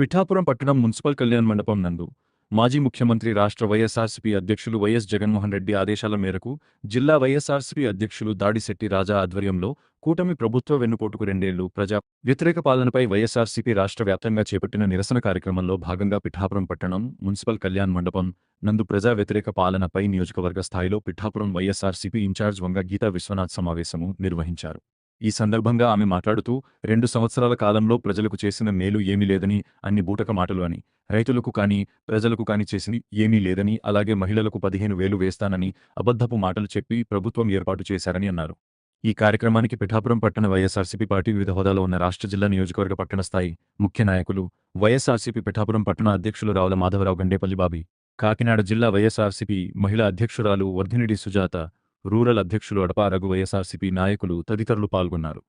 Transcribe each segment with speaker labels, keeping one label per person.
Speaker 1: పిఠాపురం పట్టణం మున్సిపల్ కళ్యాణ మండపం నందు మాజీ ముఖ్యమంత్రి రాష్ట్ర వైఎస్ఆర్సీపీ అధ్యక్షులు వైఎస్ జగన్మోహన్ రెడ్డి ఆదేశాల మేరకు జిల్లా వైఎస్ఆర్సీపీ అధ్యక్షులు దాడిశెట్టి రాజా ఆధ్వర్యంలో కూటమి ప్రభుత్వ వెన్నుపోటుకు 2 ఏళ్లు ప్రజా వ్యతిరేక పాలనపై వైఎస్ఆర్సీపీ రాష్ట్ర వ్యాప్తంగా చేపట్టిన నిరసన కార్యక్రమంలో భాగంగా పిఠాపురం పట్టణం మున్సిపల్ కళ్యాణ మండపం నందు ప్రజా వ్యతిరేక పాలనపై నియోజకవర్గ స్థాయిలో పిఠాపురం వైఎస్ఆర్సీపీ ఇన్ఛార్జ్ వంగ గీతా విశ్వనాథ్ సమావేశము నిర్వహించారు. ఈ సందర్భంగా ఆమె మాట్లాడుతూ 2 సంవత్సరాల కాలంలో ప్రజలకు చేసిన మేలు ఏమీ లేదని, అన్ని బూటక మాటలు అని, రైతులకు కానీ ప్రజలకు కానీ చేసింది ఏమీ లేదని, అలాగే మహిళలకు 15,000 వేస్తానని అబద్ధపు మాటలు చెప్పి ప్రభుత్వం ఏర్పాటు చేశారని అన్నారు. ఈ కార్యక్రమానికి పిఠాపురం పట్టణ వైఎస్ఆర్సీపీ పార్టీ వివిధ హోదాలో ఉన్న రాష్ట్ర జిల్లా నియోజకవర్గ పట్టణ స్థాయి ముఖ్య నాయకులు, వైఎస్ఆర్సీపీ పిఠాపురం పట్టణ అధ్యక్షులు రావుల మాధవరావు, గండేపల్లి బాబీ, కాకినాడ జిల్లా వైఎస్ఆర్సీపీ మహిళా అధ్యక్షురాలు వర్ధినిడి సుజాత, రూరల్ అధ్యక్షులు అడపా రఘు, వైఎస్ఆర్సీపీ నాయకులు తదితరులు పాల్గొన్నారు.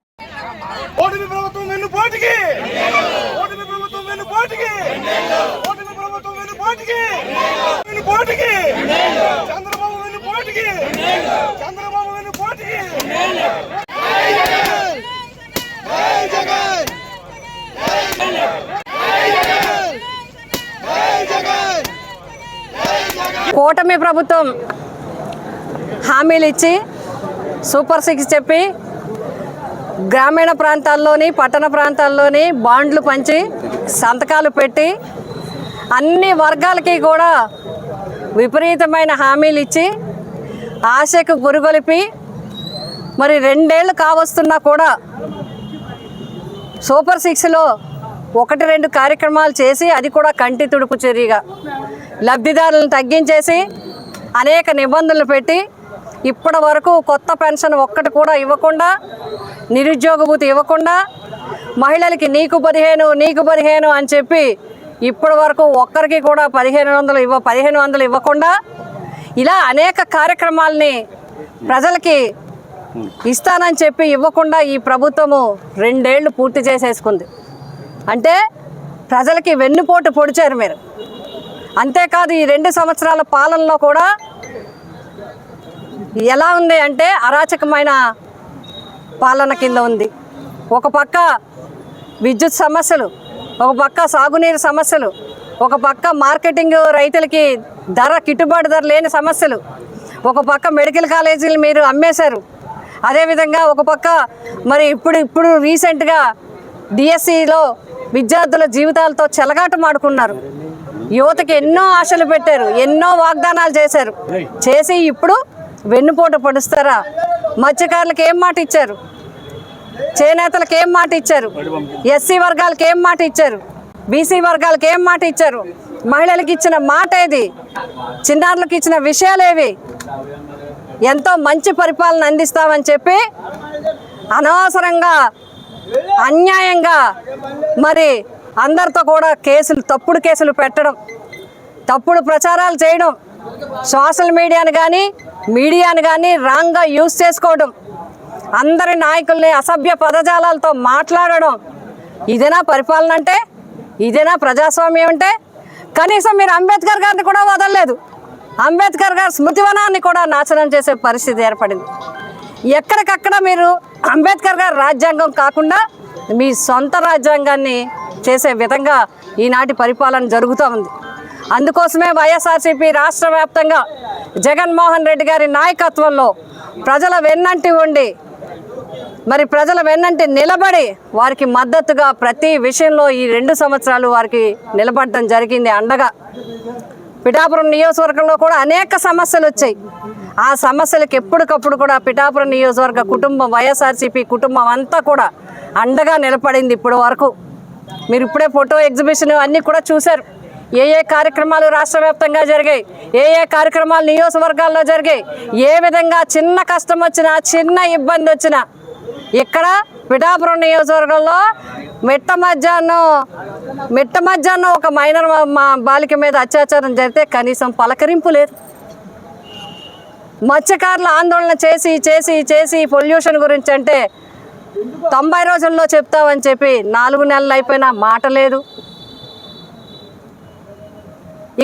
Speaker 2: కూటమి ప్రభుత్వం హామీలు ఇచ్చి సూపర్ 6 చెప్పి గ్రామీణ ప్రాంతాల్లోని పట్టణ ప్రాంతాల్లోని బాండ్లు పంచి సంతకాలు పెట్టి అన్ని వర్గాలకి కూడా విపరీతమైన హామీలు ఇచ్చి ఆశకు గురిగొలిపి మరి 2 ఏళ్ళు కావస్తున్నా కూడా సూపర్ 6లో 1-2 కార్యక్రమాలు చేసి అది కూడా కంటి తుడుపు చర్యగా లబ్ధిదారులను తగ్గించేసి అనేక నిబంధనలు పెట్టి ఇప్పటి వరకు కొత్త పెన్షన్ ఒక్కటి కూడా ఇవ్వకుండా, నిరుద్యోగ భృతి ఇవ్వకుండా, మహిళలకి నీకు 15 అని చెప్పి ఇప్పటి వరకు ఒక్కరికి కూడా 1500 ఇవ్వకుండా ఇలా అనేక కార్యక్రమాలని ప్రజలకి ఇస్తానని చెప్పి ఇవ్వకుండా ఈ ప్రభుత్వము 2 ఏళ్ళు పూర్తి చేసేసుకుంది. అంటే ప్రజలకి వెన్నుపోటు పొడిచారు మీరు. అంతేకాదు ఈ 2 సంవత్సరాల పాలనలో కూడా ఎలా ఉంది అంటే అరాచకమైన పాలన కింద ఉంది. ఒక పక్క విద్యుత్ సమస్యలు, ఒక పక్క సాగునీరు సమస్యలు, ఒక పక్క మార్కెటింగ్ రైతులకి గిట్టుబాటు ధర లేని సమస్యలు, ఒక పక్క మెడికల్ కాలేజీలు మీరు అమ్మేశారు. అదేవిధంగా ఒక పక్క మరి ఇప్పుడు రీసెంట్గా డిఎస్సిలో విద్యార్థుల జీవితాలతో చెలగాటమాడుకున్నారు. యువతకి ఎన్నో ఆశలు పెట్టారు, ఎన్నో వాగ్దానాలు చేసి ఇప్పుడు వెన్నుపోటు పొడుస్తారా? మత్స్యకారులకు ఏం మాట ఇచ్చారు? చేనేతలకు ఏం మాట ఇచ్చారు? ఎస్సీ వర్గాలకు ఏం మాట ఇచ్చారు? బీసీ వర్గాలకు ఏం మాట ఇచ్చారు? మహిళలకు ఇచ్చిన మాట ఏది? చిన్నారులకు ఇచ్చిన విషయాలేవి? ఎంతో మంచి పరిపాలన అందిస్తామని చెప్పి అనవసరంగా అన్యాయంగా మరి అందరితో కూడా తప్పుడు కేసులు పెట్టడం, తప్పుడు ప్రచారాలు చేయడం, సోషల్ మీడియాని కానీ రాంగ్గా యూజ్ చేసుకోవడం, అందరి నాయకుల్ని అసభ్య పదజాలాలతో మాట్లాడడం, ఇదేనా పరిపాలన అంటే? ఇదేనా ప్రజాస్వామ్యం అంటే? కనీసం మీరు అంబేద్కర్ గారిని కూడా వదలలేదు. అంబేద్కర్ గారి స్మృతివనాన్ని కూడా నాశనం చేసే పరిస్థితి ఏర్పడింది. ఎక్కడికక్కడ మీరు అంబేద్కర్ గారి రాజ్యాంగం కాకుండా మీ సొంత రాజ్యాంగాన్ని చేసే విధంగా ఈనాటి పరిపాలన జరుగుతూ ఉంది. అందుకోసమే వైఎస్ఆర్సీపీ రాష్ట్ర వ్యాప్తంగా జగన్మోహన్ రెడ్డి గారి నాయకత్వంలో ప్రజల వెన్నంటి ఉండి మరి ప్రజల వెన్నంటి నిలబడి వారికి మద్దతుగా ప్రతి విషయంలో ఈ 2 సంవత్సరాలు వారికి నిలబడడం జరిగింది అండగా. పిఠాపురం నియోజకవర్గంలో కూడా అనేక సమస్యలు వచ్చాయి. ఆ సమస్యలకు ఎప్పటికప్పుడు కూడా పిఠాపురం నియోజకవర్గ కుటుంబం, వైఎస్ఆర్సీపీ కుటుంబం అంతా కూడా అండగా నిలబడింది. ఇప్పటి వరకు మీరు ఇప్పుడే ఫోటో ఎగ్జిబిషన్ అన్నీ కూడా చూశారు. ఏ కార్యక్రమాలు రాష్ట్ర వ్యాప్తంగా జరిగాయి, ఏ కార్యక్రమాలు నియోజకవర్గాల్లో జరిగాయి, ఏ విధంగా చిన్న కష్టం వచ్చినా, చిన్న ఇబ్బంది వచ్చినా ఇక్కడ పిఠాపురం నియోజకవర్గంలో మిట్ట మధ్యాహ్నం ఒక మైనర్ బాలిక మీద అత్యాచారం జరిగితే కనీసం పలకరింపు లేదు. మత్స్యకారులు ఆందోళన చేసి పొల్యూషన్ గురించి అంటే 90 రోజుల్లో చెప్తామని చెప్పి 4 నెలలు అయిపోయినా మాట లేదు.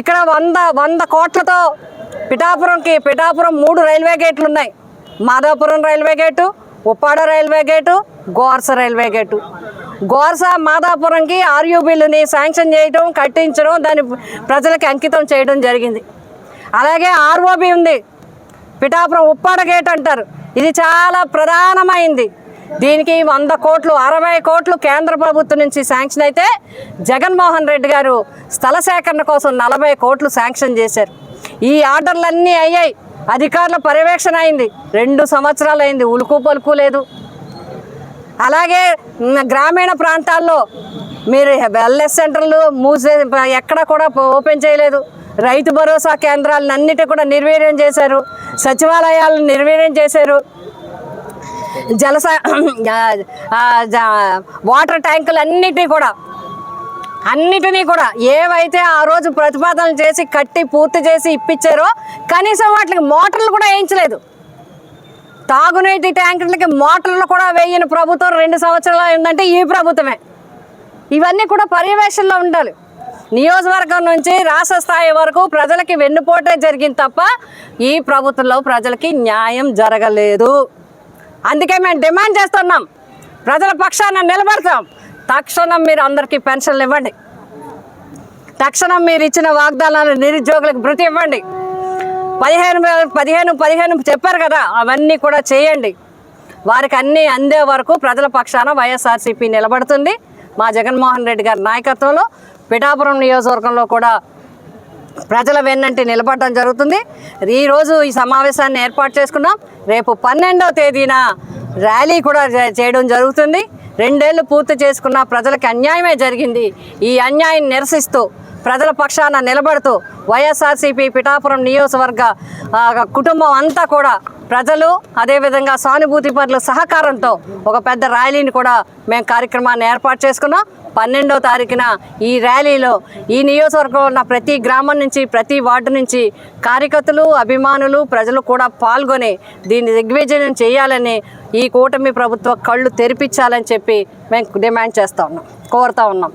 Speaker 2: ఇక్కడ 100 కోట్లతో పిఠాపురం 3 రైల్వే గేట్లు ఉన్నాయి. Madapuram railway gate, Uppada railway gate, Gorsa railway gate. Gorsa మాదాపురంకి ఆర్యూబీలని శాంక్షన్ చేయడం, కట్టించడం, దాన్ని ప్రజలకి అంకితం చేయడం జరిగింది. అలాగే ఆర్ఓబి ఉంది, పిఠాపురం ఉప్పాడ గేట్ అంటారు. ఇది చాలా ప్రధానమైంది. దీనికి 100 కోట్లు 60 కోట్లు కేంద్ర ప్రభుత్వం నుంచి శాంక్షన్ అయితే జగన్మోహన్ రెడ్డి గారు స్థల సేకరణ కోసం 40 కోట్లు శాంక్షన్ చేశారు. ఈ ఆర్డర్లన్నీ అయ్యాయి, అధికారుల పర్యవేక్షణ అయింది. 2 సంవత్సరాలు అయింది, ఉలుకు పలుకు లేదు. అలాగే గ్రామీణ ప్రాంతాల్లో మీరు వెల్నెస్ సెంటర్లు ఎక్కడ కూడా ఓపెన్ చేయలేదు. రైతు భరోసా కేంద్రాలను అన్నిటి కూడా నిర్వీర్యం చేశారు. సచివాలయాలను నిర్వీర్యం చేశారు. వాటర్ ట్యాంకులు అన్నిటినీ కూడా ఏవైతే ఆ రోజు ప్రతిపాదనలు చేసి కట్టి పూర్తి చేసి ఇప్పించారో కనీసం వాటికి మోటార్లు కూడా వేయించలేదు. తాగునీటి ట్యాంకులకి మోటార్లు కూడా వేయని ప్రభుత్వం 2 సంవత్సరాలు అయిందంటే ఈ ప్రభుత్వమే. ఇవన్నీ కూడా పర్యవేక్షణలో ఉండాలి. నియోజకవర్గం నుంచి రాష్ట్ర స్థాయి వరకు ప్రజలకి వెన్నుపోటే జరిగింది తప్ప ఈ ప్రభుత్వంలో ప్రజలకి న్యాయం జరగలేదు. అందుకే మేము డిమాండ్ చేస్తున్నాం, ప్రజల పక్షాన నిలబడతాం. తక్షణం మీరు అందరికీ పెన్షన్లు ఇవ్వండి. తక్షణం మీరు ఇచ్చిన వాగ్దానాలు నిరుద్యోగులకు భృతి ఇవ్వండి. 15 చెప్పారు కదా, అవన్నీ కూడా చేయండి. వారికి అన్నీ అందే వరకు ప్రజల పక్షాన వైఎస్ఆర్సీపీ నిలబడుతుంది. మా జగన్మోహన్ రెడ్డి గారి నాయకత్వంలో పిఠాపురం నియోజకవర్గంలో కూడా ప్రజల వెన్నంటి నిలబడడం జరుగుతుంది. ఈరోజు ఈ సమావేశాన్ని ఏర్పాటు చేసుకున్నాం. రేపు 12వ తేదీన ర్యాలీ కూడా చేయడం జరుగుతుంది. 2 ఏళ్ళు పూర్తి చేసుకున్న ప్రజలకు అన్యాయమే జరిగింది. ఈ అన్యాయం నిరసిస్తూ ప్రజల పక్షాన నిలబడుతూ వైఎస్ఆర్సీపీ పిఠాపురం నియోజకవర్గ కుటుంబం అంతా కూడా ప్రజలు అదేవిధంగా సానుభూతి పరుల సహకారంతో ఒక పెద్ద ర్యాలీని కూడా మేము కార్యక్రమాన్ని ఏర్పాటు చేసుకున్నాం. 12వ తారీఖున ఈ ర్యాలీలో ఈ నియోజకవర్గంలో ఉన్న ప్రతి గ్రామం నుంచి ప్రతి వార్డు నుంచి కార్యకర్తలు, అభిమానులు, ప్రజలు కూడా పాల్గొని దీన్ని దిగ్విజయం చేయాలని, ఈ కూటమి ప్రభుత్వం కళ్ళు తెరిపించాలని చెప్పి మేము డిమాండ్ చేస్తూ ఉన్నాం, కోరుతూ ఉన్నాం.